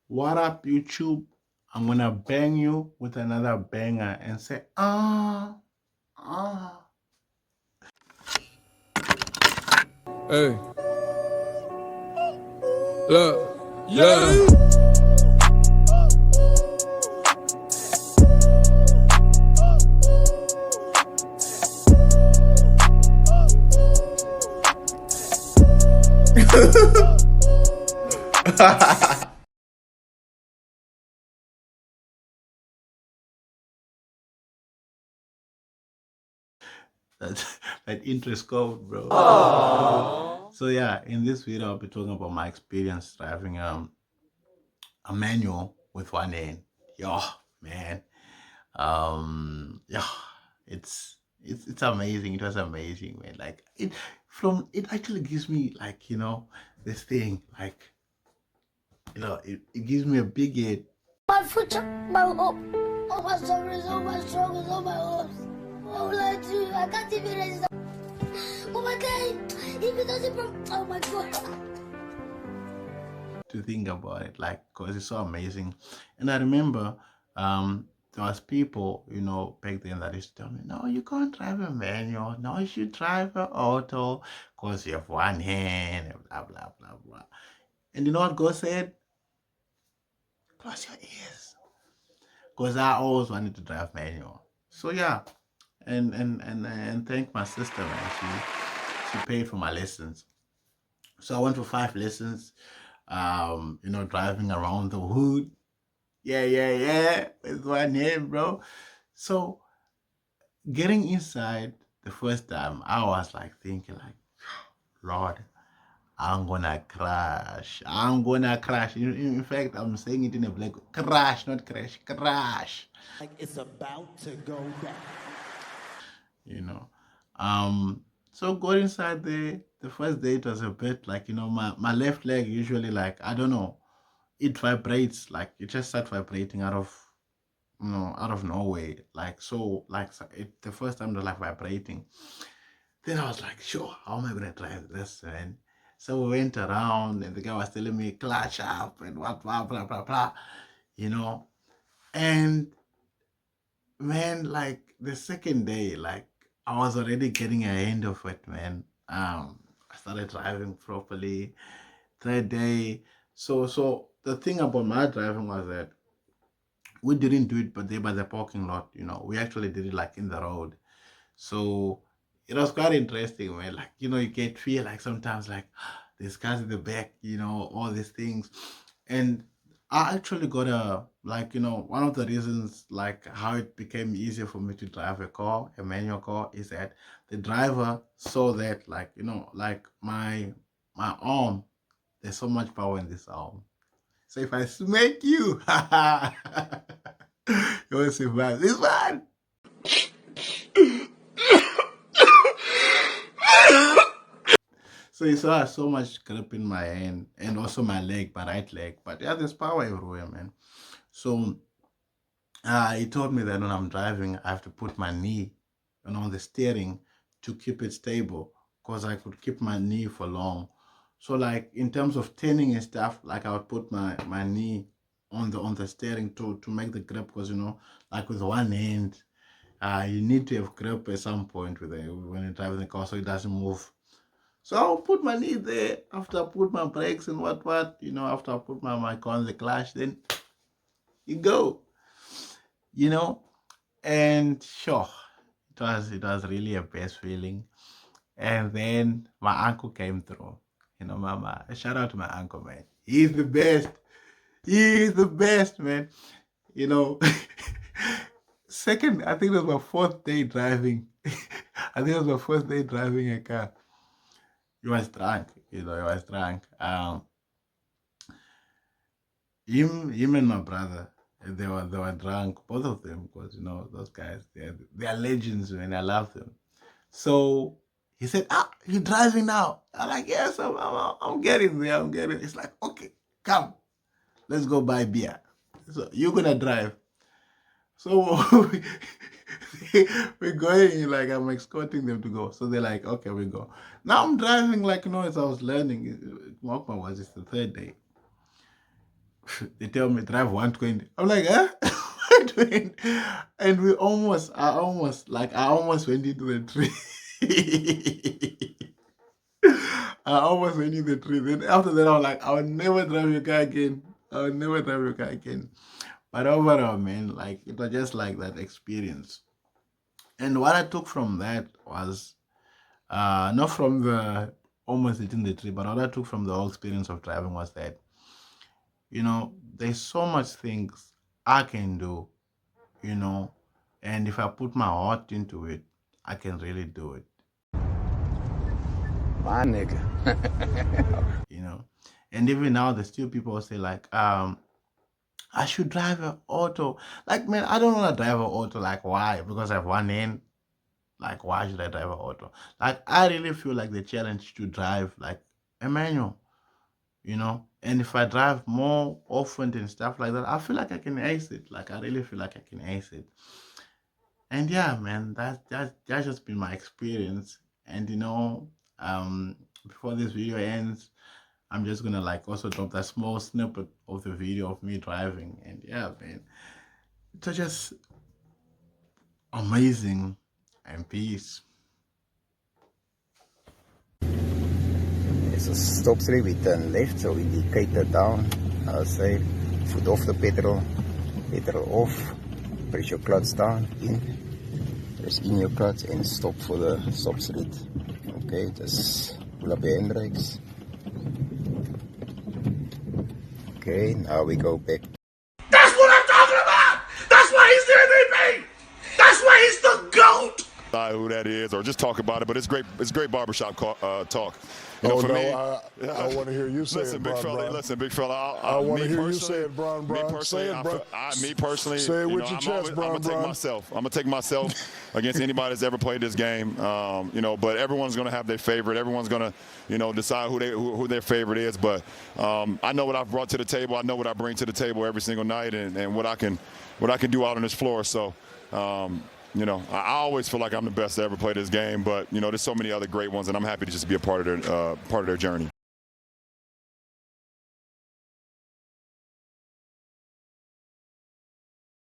What up, YouTube? I'm gonna bang you with another banger and say, ah, ah. Hey, look, yeah. that, that interest code, bro. So yeah, in this video, I'll be talking about my experience driving a manual with one hand. Yo, man. Yeah, it's amazing. It was amazing, man. Like it actually gives me like, this thing, like, it gives me a big head. My future, my hope, all my sorrows, all my struggles, all my hopes. What will I do? I can't even resist. Oh my God, if it doesn't oh my God. To think about it, like, because it's so amazing. And I remember there was people, back then that used to tell me, no, you can't drive a manual, no, you should drive an auto because you have one hand and blah blah blah blah. And you know what God said? Close your ears, because I always wanted to drive manual. So yeah, and thank my sister, man. She paid for my lessons. So I went for 5 lessons. Driving around the hood. Yeah, with one hand, bro. So getting inside the first time, I was like thinking, like, Lord, I'm gonna crash. I'm gonna crash. In fact, I'm saying it in a black crash, not crash, crash. Like it's about to go down. You know. So going inside the first day it was a bit like, my left leg usually, like, I don't know, it vibrates, like it just started vibrating out of nowhere. Like, so, like, the first time it was like vibrating. Then I was like, sure, how am I gonna drive this, man? So we went around and the guy was telling me clutch up and what blah blah blah blah, you know. And man, like the second day, like I was already getting a hand of it, man. I started driving properly. Third day, so the thing about my driving was that we didn't do it, but there by the parking lot. We actually did it like in the road. So it was quite interesting, man. Like, you get feel like sometimes like there's cars in the back, all these things. And I actually got one of the reasons like how it became easier for me to drive a manual car, is that the driver saw that, like, like my arm, there's so much power in this arm. So if I smack you, you will survive. This one. So you saw so much grip in my hand and also my leg, my right leg. But yeah, there's power everywhere, man. So he told me that when I'm driving, I have to put my knee on the steering to keep it stable, because I could keep my knee for long. So like in terms of turning and stuff, like I would put my knee on the steering to make the grip, because like with one hand, you need to have grip at some point when you're driving the car so it doesn't move. So I'll put my knee there after I put my brakes and what, after I put my car on the clutch, then you go, you know, and sure, it was really a best feeling. And then my uncle came through, mama. Shout out to my uncle, man. He's the best. He is the best, man. You know, second, I think it was my fourth day driving. I think it was my first day driving a car. He was drunk, he was drunk. Him and my brother, they were drunk, both of them, because those guys, they're legends, man. I love them. So he said, you driving now? I'm like, yes, I'm getting there. I'm getting. It's like, okay, come, let's go buy beer. So you're gonna drive. So we're going, like, I'm escorting them to go. So they're like, okay, we go. Now I'm driving, like, as I was learning. Walkman was just the third day. They tell me drive 120. I'm like, huh? 120. And I almost went into the tree. I almost went into the tree. Then after that, I was like, I'll never drive your car again. I'll never drive your car again. But overall, man, like it was just like that experience. And what I took from that was not from the almost hitting the tree, but what I took from the whole experience of driving was that, there's so much things I can do, and if I put my heart into it, I can really do it, My nigga. And even now, there's still people who say like, I should drive an auto. Like, man, I don't want to drive an auto. Like, why? Because I have one hand. Like, why should I drive an auto? Like, I really feel like the challenge to drive like a manual, And if I drive more often and stuff like that, I feel like I can ace it. Like, I really feel like I can ace it. And yeah, man, that's just been my experience. And before this video ends, I'm just gonna like also drop that small snippet of the video of me driving. And yeah, man, it's just amazing. And peace. It's a stop three, we turn left, so we indicate down. I'll say foot off the pedal off, press your clutch down, in, press in your clutch and stop for the stop street. Okay, just pull up your handbrakes. Okay, now we go back. That's what I'm talking about! That's why he's the MVP! That's why he's the GOAT! Who that is, or just talk about it. But it's great barbershop talk. I want to hear you say listen, it, big Bron fella. Bron. Listen, big fella. I want to hear you say it, Bron Bron. Me personally, Say it with your chest, Bron I'm gonna take myself against anybody that's ever played this game. But everyone's gonna have their favorite. Everyone's gonna, decide who their favorite is. But I know what I've brought to the table. I know what I bring to the table every single night, and what I can do out on this floor. So. I always feel like I'm the best to ever play this game, but there's so many other great ones, and I'm happy to just be a part of their journey.